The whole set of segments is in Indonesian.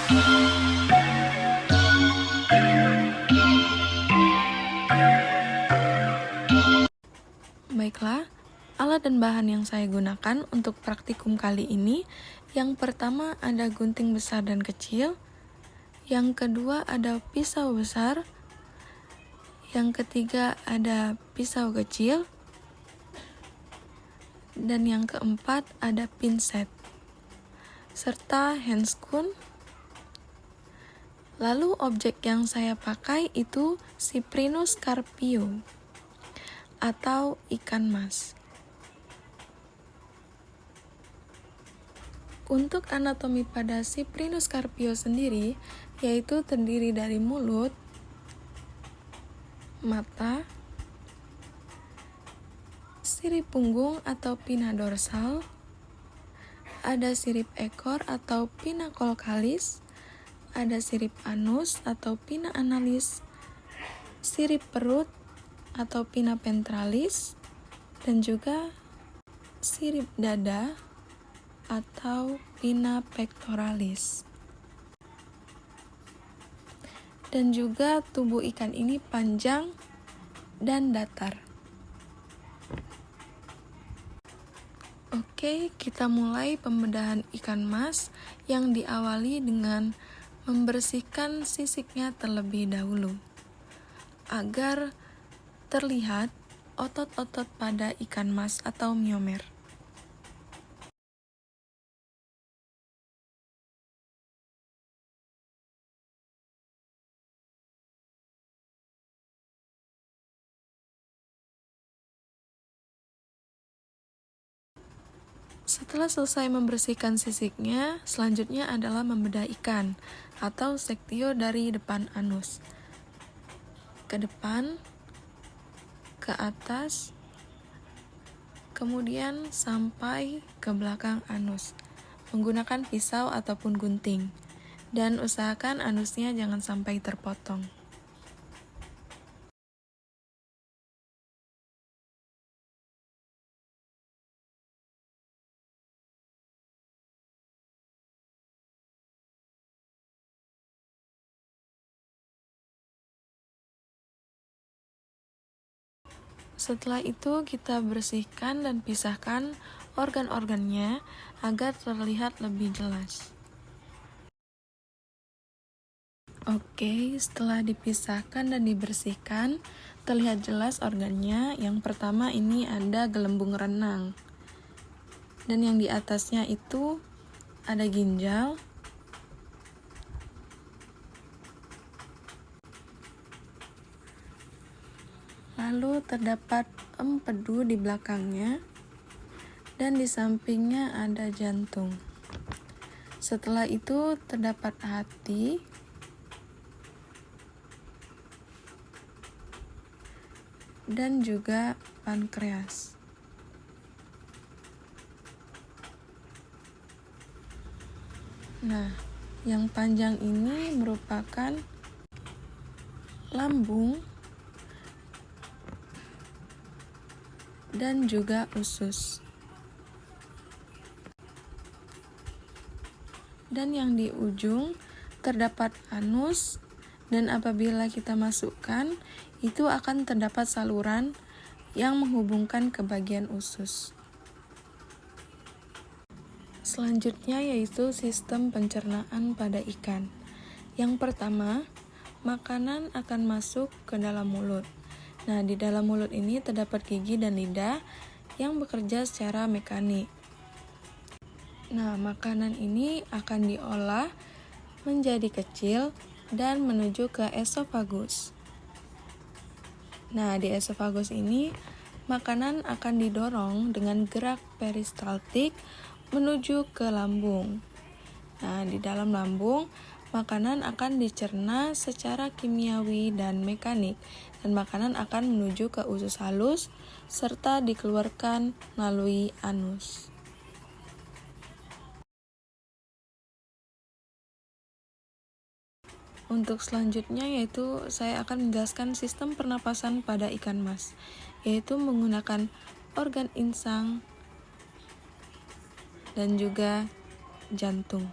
Baiklah, alat dan bahan yang saya gunakan untuk praktikum kali ini, yang pertama ada gunting besar dan kecil, yang kedua ada pisau besar, yang ketiga ada pisau kecil, dan yang keempat ada pinset, serta handscoon. Lalu objek yang saya pakai itu Cyprinus carpio atau ikan mas. Untuk anatomi pada Cyprinus carpio sendiri, yaitu terdiri dari mulut, mata, sirip punggung atau pinna dorsal, ada sirip ekor atau pinna colcalis, ada sirip anus atau pinna analis, sirip perut atau pinna ventralis, dan juga sirip dada atau pinna pectoralis. Dan juga tubuh ikan ini panjang dan datar. Oke, kita mulai pembedahan ikan mas yang diawali dengan membersihkan sisiknya terlebih dahulu agar terlihat otot-otot pada ikan mas atau myomer. Setelah selesai membersihkan sisiknya, selanjutnya adalah membedah ikan atau sektio dari depan anus ke depan, ke atas, kemudian sampai ke belakang anus menggunakan pisau ataupun gunting, dan usahakan anusnya jangan sampai terpotong. Setelah itu kita bersihkan dan pisahkan organ-organnya agar terlihat lebih jelas. Oke, setelah dipisahkan dan dibersihkan, terlihat jelas organnya. Yang pertama ini ada gelembung renang. Dan yang di atasnya itu ada ginjal. Lalu terdapat empedu di belakangnya, dan di sampingnya ada jantung. Setelah itu terdapat hati, dan juga pankreas. Nah, yang panjang ini merupakan lambung dan juga usus. Dan yang di ujung terdapat anus, dan apabila kita masukkan, itu akan terdapat saluran yang menghubungkan ke bagian usus. Selanjutnya yaitu sistem pencernaan pada ikan. Yang pertama, makanan akan masuk ke dalam mulut. Nah, di dalam mulut ini terdapat gigi dan lidah yang bekerja secara mekanik. Nah, makanan ini akan diolah menjadi kecil dan menuju ke esofagus. Nah, di esofagus ini makanan akan didorong dengan gerak peristaltik menuju ke lambung. Nah, di dalam lambung makanan akan dicerna secara kimiawi dan mekanik, dan makanan akan menuju ke usus halus serta dikeluarkan melalui anus. Untuk selanjutnya yaitu saya akan menjelaskan sistem pernapasan pada ikan mas, yaitu menggunakan organ insang dan juga jantung.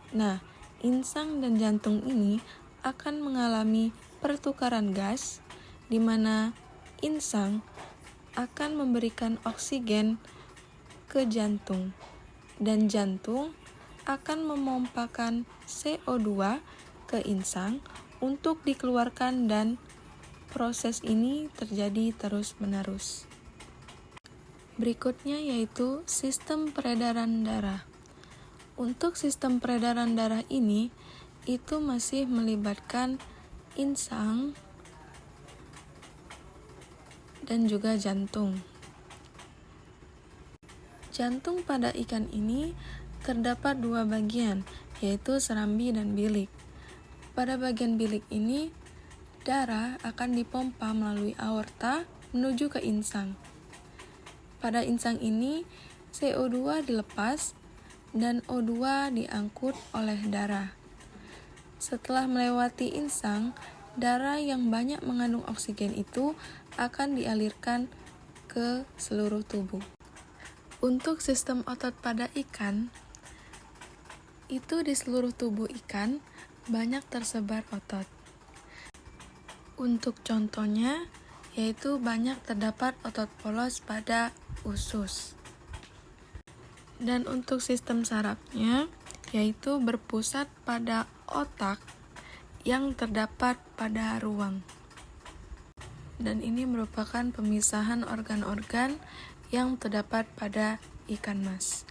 Nah, insang dan jantung ini akan mengalami pertukaran gas, di mana insang akan memberikan oksigen ke jantung, dan jantung akan memompakan CO2 ke insang untuk dikeluarkan, dan proses ini terjadi terus-menerus. Berikutnya yaitu sistem peredaran darah. Untuk sistem peredaran darah ini, itu masih melibatkan insang dan juga jantung. Jantung pada ikan ini terdapat dua bagian, yaitu serambi dan bilik. Pada bagian bilik ini, darah akan dipompa melalui aorta menuju ke insang. Pada insang ini, CO2 dilepas dan O2 diangkut oleh darah. Setelah melewati insang, darah yang banyak mengandung oksigen itu akan dialirkan ke seluruh tubuh. Untuk sistem otot pada ikan, itu di seluruh tubuh ikan banyak tersebar otot. Untuk contohnya, yaitu banyak terdapat otot polos pada usus. Dan untuk sistem sarafnya, yaitu berpusat pada otak yang terdapat pada ruang. Dan ini merupakan pemisahan organ-organ yang terdapat pada ikan mas.